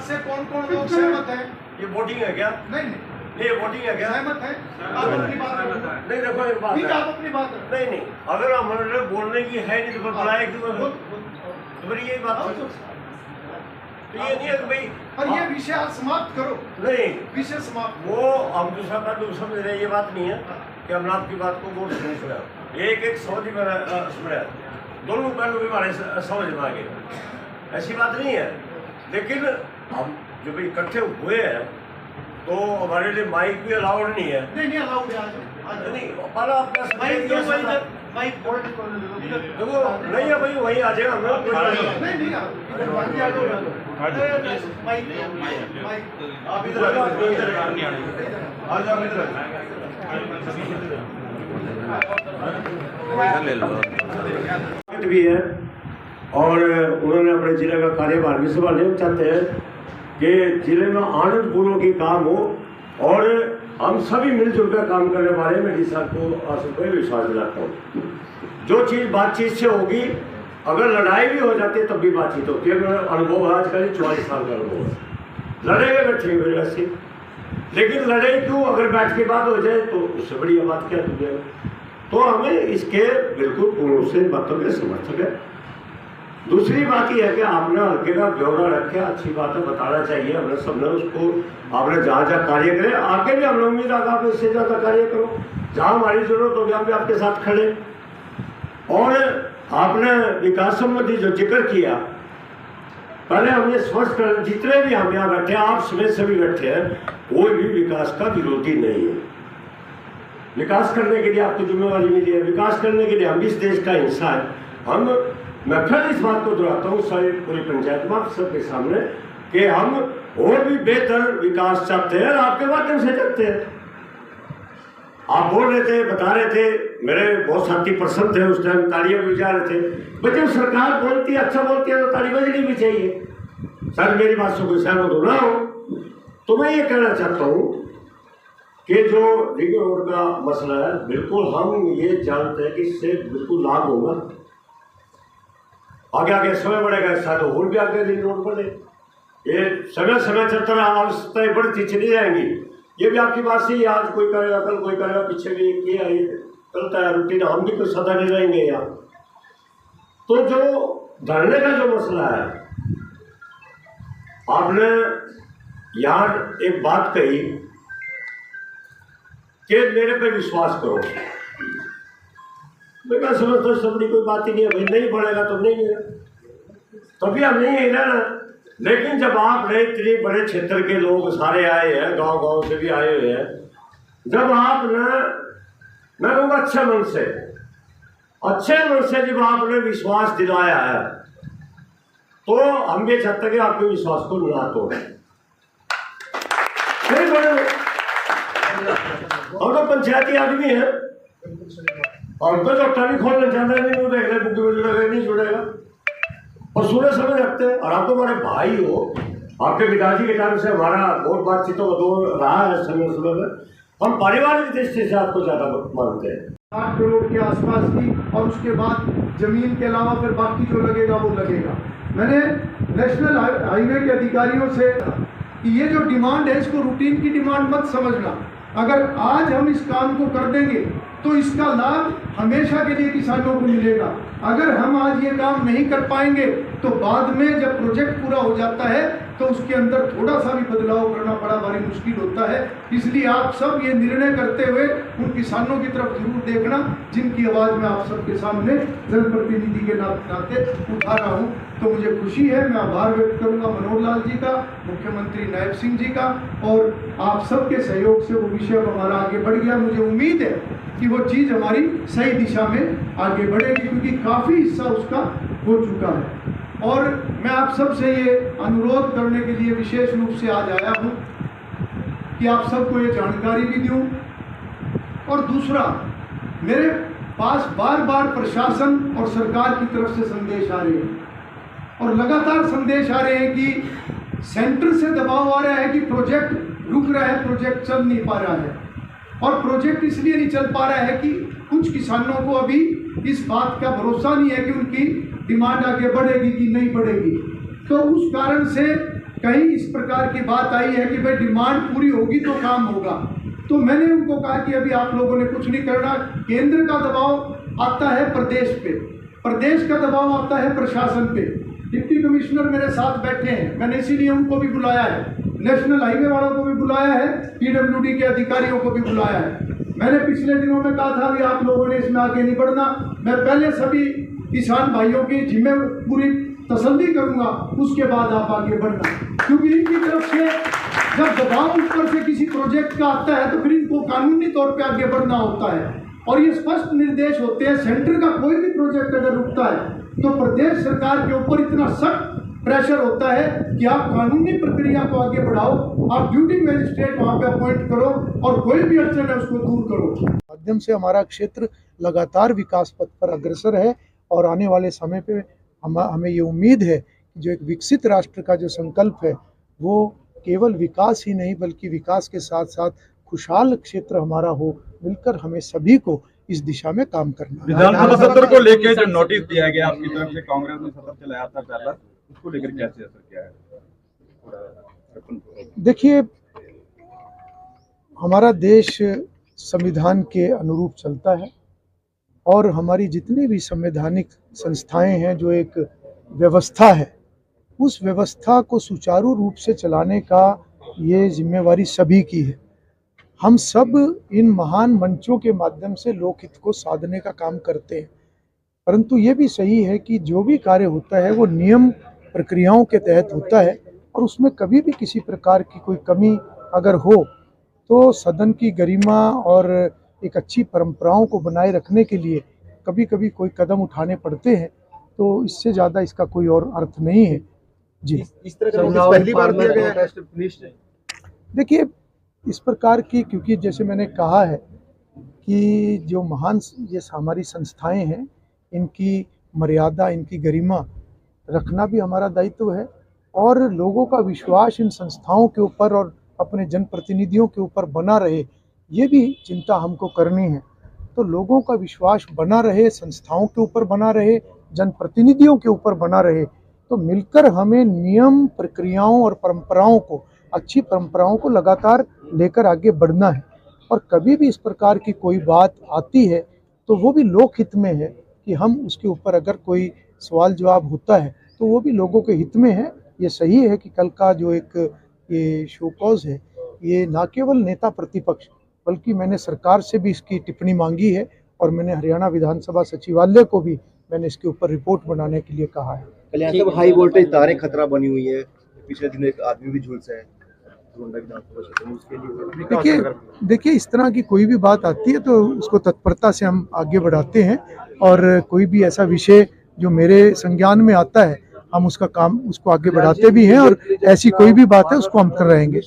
से कौन कौन लोग सहमत हैं? ये वोटिंग है क्या? नहीं ये वोटिंग है क्या? सहमत है? आप अपनी बात रखो। नहीं देखो एक बात ठीक है, है। आप अपनी बात रखो। नहीं अगर हमारे बोलने की है नहीं तो बुलाए क्यों? तो फिर यही बात है। तो ये नहीं है कि भाई और ये विषय आज समाप्त करो। नहीं विषय समाप्त। वो हम दूसरा पहलू समझ रहे हैं। ये बात नहीं है कि हमने आपकी बात को गौर से नहीं सुना। एक समझ में सुना, दोनों पहलू भी हमारे समझ में आ गए, ऐसी बात नहीं है। लेकिन हम जो भी इकट्ठे हुए हैं तो हमारे लिए माइक भी अलाउड नहीं है। नहीं अलाउड है आज नहीं पहला अपना माइक बोल्ट को देखो नहीं है भाई, वही आ जाएगा हमें। नहीं आ जाओ माइक आप इधर आ जाओ, इधर भी है और उन्होंने अपने जिले का कार्यभार भी संभालना चाहते हैं कि जिले में आनंदपूर्वक की काम हो और हम सभी मिलजुल कर काम करने वाले। मैं डी साहब को विश्वास दिलाता हूँ। जो चीज़ बातचीत से होगी, अगर लड़ाई भी हो जाती है तब भी बातचीत होती है। मेरा अनुभव आज का 44 साल का अनुभव है। लड़ेंगे बैठेंगे मेरे वैसे, लेकिन लड़ाई क्यों अगर बैठ के बात हो जाए तो उससे बढ़िया बात क्या तुझे। तो हमें इसके बिल्कुल पूर्ण से बातों के समर्थक है। दूसरी बात यह है कि आपने हल्के का ब्यौरा रखे, अच्छी बात है, बताना चाहिए। हमने सबने उसको, आपने जहाँ जहाँ कार्य करे, आगे भी हम लोग उम्मीद आगे आप इससे ज़्यादा कार्य करो। जहाँ हमारी जरूरत होगी हम भी आपके साथ खड़े। और आपने विकास संबंधी जो जिक्र किया, पहले हमने स्पष्ट कर, जितने भी हम यहाँ बैठे, आप समेत सभी बैठे हैं, कोई भी विकास का विरोधी नहीं है। विकास करने के लिए आपको जिम्मेवारी मिली है, विकास करने के लिए हम इस देश का हिस्सा है। मैं फिर इस बात को दोहराता हूँ सारी पूरी पंचायत में आप सबके सामने कि हम और भी बेहतर विकास चाहते हैं और आपके माध्यम से चाहते हैं। आप बोल रहे थे, बता रहे थे, मेरे बहुत साथी प्रसन्न थे उस टाइम, तालियां भी बजा रहे थे। बच्चे जब सरकार बोलती है, अच्छा बोलती है तो ताली बजनी भी चाहिए। सर मेरी बात से कोई सहमत हो ना हो तो मैं ये कहना चाहता हूँ कि जो रिंग रोड का मसला है, बिल्कुल हम ये जानते हैं कि इससे बिल्कुल लाभ होगा। आगे समय बढ़ेगा, शायद और भी आगे रिंग रोड बढ़े। ये समय चलता रहा, आवश्यकताएं बढ़ती चली जाएंगी। ये भी आपकी बात सही है, आज कोई करेगा, कल कोई करेगा, पीछे भी किया, ये चलता है रूटीन। हम भी कोई सदा नहीं रहेंगे यहाँ। तो जो धरने का जो मसला है, आपने यहाँ एक बात कही कि मेरे पे विश्वास करो। मैं समझता हूँ सब बड़ी कोई बात ही नहीं है भाई, नहीं बढ़ेगा तो नहीं है, तभी हम नहीं है ना। लेकिन जब आप इतने बड़े क्षेत्र के लोग सारे आए हैं, गांव से भी आए हुए हैं, जब आपने, मैं कहूँगा अच्छे मन से जब आपने विश्वास दिलाया है तो हम ये चाहते हैं कि आपके विश्वास को ना तोड़े। नहीं बड़े हम तो पंचायती आदमी है, हम तो चौथा भी खोलना चाहते हैं, नहीं देख रहे बुक नहीं जुड़ेगा और सुने समय रखते हैं। और आप तो हमारे भाई हो, आपके पिताजी के टाइम से हमारा बहुत बातचीतों का दौर रहा है। समय में हम पारिवारिक दृष्टि से आपको ज़्यादा मानते हैं। 8 करोड़ के आसपास की, और उसके बाद जमीन के अलावा फिर बाकी जो लगेगा वो लगेगा। मैंने नेशनल हाईवे के अधिकारियों से कि ये जो डिमांड है इसको रूटीन की डिमांड मत समझना। अगर आज हम इस काम को कर देंगे तो इसका लाभ हमेशा के लिए किसानों को मिलेगा। अगर हम आज ये काम नहीं कर पाएंगे तो बाद में जब प्रोजेक्ट पूरा हो जाता है तो उसके अंदर थोड़ा सा भी बदलाव करना बड़ा भारी मुश्किल होता है। इसलिए आप सब ये निर्णय करते हुए उन किसानों की तरफ जरूर देखना जिनकी आवाज़ मैं आप सबके सामने जनप्रतिनिधि के नाते उठा रहा हूँ। तो मुझे खुशी है, मैं आभार व्यक्त करूँगा मनोहर लाल जी का, मुख्यमंत्री नायब सिंह जी का, और आप सबके सहयोग से वो विषय हमारा आगे बढ़ गया। मुझे उम्मीद है कि वो चीज़ हमारी सही दिशा में आगे बढ़ेगी, क्योंकि काफ़ी हिस्सा उसका हो चुका है। और मैं आप सब से ये अनुरोध करने के लिए विशेष रूप से आज आया हूँ कि आप सबको ये जानकारी भी दूँ। और दूसरा, मेरे पास बार बार प्रशासन और सरकार की तरफ से संदेश आ रहे हैं और लगातार संदेश आ रहे हैं कि सेंटर से दबाव आ रहा है कि प्रोजेक्ट रुक रहा है, प्रोजेक्ट चल नहीं पा रहा है। और प्रोजेक्ट इसलिए नहीं चल पा रहा है कि कुछ किसानों को अभी इस बात का भरोसा नहीं है कि उनकी डिमांड आगे बढ़ेगी कि नहीं बढ़ेगी। तो उस कारण से कहीं इस प्रकार की बात आई है कि भाई डिमांड पूरी होगी तो काम होगा, तो मैंने उनको कहा कि अभी आप लोगों ने कुछ नहीं करना। केंद्र का दबाव आता है प्रदेश पे, प्रदेश का दबाव आता है प्रशासन पे। डिप्टी कमिश्नर मेरे साथ बैठे हैं, मैंने इसीलिए उनको भी बुलाया है, नेशनल हाईवे वालों को भी बुलाया है, पीडब्ल्यूडी के अधिकारियों को भी बुलाया है। मैंने पिछले दिनों में कहा था कि आप लोगों ने इसमें आगे नहीं बढ़ना, मैं पहले सभी किसान भाइयों की जिम्मे पूरी तसल्ली करूंगा, उसके बाद आप आगे बढ़ना। क्योंकि इनकी तरफ से जब दबाव ऊपर से किसी प्रोजेक्ट का आता है तो फिर इनको कानूनी तौर पे आगे बढ़ना होता है, और ये स्पष्ट निर्देश होते हैं। सेंटर का कोई भी प्रोजेक्ट अगर रुकता है तो प्रदेश सरकार के ऊपर इतना सख्त प्रेशर होता है कि आप कानूनी प्रक्रिया को आगे बढ़ाओ, आप ड्यूटी मैजिस्ट्रेट वहाँ पे अपॉइंट करो और कोई भी अड़चन है उसको दूर करो। माध्यम से हमारा क्षेत्र लगातार विकास पथ पर अग्रसर है और आने वाले समय पे हमें ये उम्मीद है कि जो एक विकसित राष्ट्र का जो संकल्प है वो केवल विकास ही नहीं बल्कि विकास के साथ साथ खुशहाल क्षेत्र हमारा हो। मिलकर हमें सभी को इस दिशा में काम करना है। विधानसभा सत्र को लेकर जो नोटिस दिया गया आपकी तरफ से, कांग्रेस ने सत्र चलाया था पहला, उसको लेकर कैसे असर किया है? देखिए, हमारा देश संविधान के अनुरूप चलता है और हमारी जितनी भी संवैधानिक संस्थाएं हैं, जो एक व्यवस्था है, उस व्यवस्था को सुचारू रूप से चलाने का ये जिम्मेवारी सभी की है। हम सब इन महान मंचों के माध्यम से लोकहित को साधने का काम करते हैं, परंतु ये भी सही है कि जो भी कार्य होता है वो नियम प्रक्रियाओं के तहत होता है, और उसमें कभी भी किसी प्रकार की कोई कमी अगर हो तो सदन की गरिमा और एक अच्छी परंपराओं को बनाए रखने के लिए कभी कभी कोई कदम उठाने पड़ते हैं, तो इससे ज़्यादा इसका कोई और अर्थ नहीं है। जी, इस तरह का नोटिस पहली बार दिया गया है? देखिए, इस प्रकार की, क्योंकि जैसे मैंने कहा है कि जो महान ये हमारी संस्थाएं हैं, इनकी मर्यादा, इनकी गरिमा रखना भी हमारा दायित्व है, और लोगों का विश्वास इन संस्थाओं के ऊपर और अपने जनप्रतिनिधियों के ऊपर बना रहे, ये भी चिंता हमको करनी है। तो लोगों का विश्वास बना रहे, संस्थाओं के ऊपर बना रहे, जनप्रतिनिधियों के ऊपर बना रहे, तो मिलकर हमें नियम प्रक्रियाओं और परंपराओं को, अच्छी परंपराओं को लगातार लेकर आगे बढ़ना है। और कभी भी इस प्रकार की कोई बात आती है तो वो भी लोकहित में है कि हम उसके ऊपर अगर कोई सवाल जवाब होता है तो वो भी लोगों के हित में है। ये सही है कि कल का जो एक ये शो कॉज है, ये ना केवल नेता प्रतिपक्ष बल्कि मैंने सरकार से भी इसकी टिप्पणी मांगी है, और मैंने हरियाणा विधानसभा सचिवालय को भी मैंने इसके ऊपर रिपोर्ट बनाने के लिए कहा है। कल्याण साहब, हाई वोल्टेज तारें खतरा बनी हुई है, पिछले दिन एक आदमी भी झुलसा है उसके लिए। देखिए, इस तरह की कोई भी बात आती है तो उसको तत्परता से हम आगे बढ़ाते हैं, और कोई भी ऐसा विषय जो मेरे संज्ञान में आता है हम उसको आगे बढ़ाते भी हैं, और ऐसी कोई भी बात है उसको हम कर रहेंगे।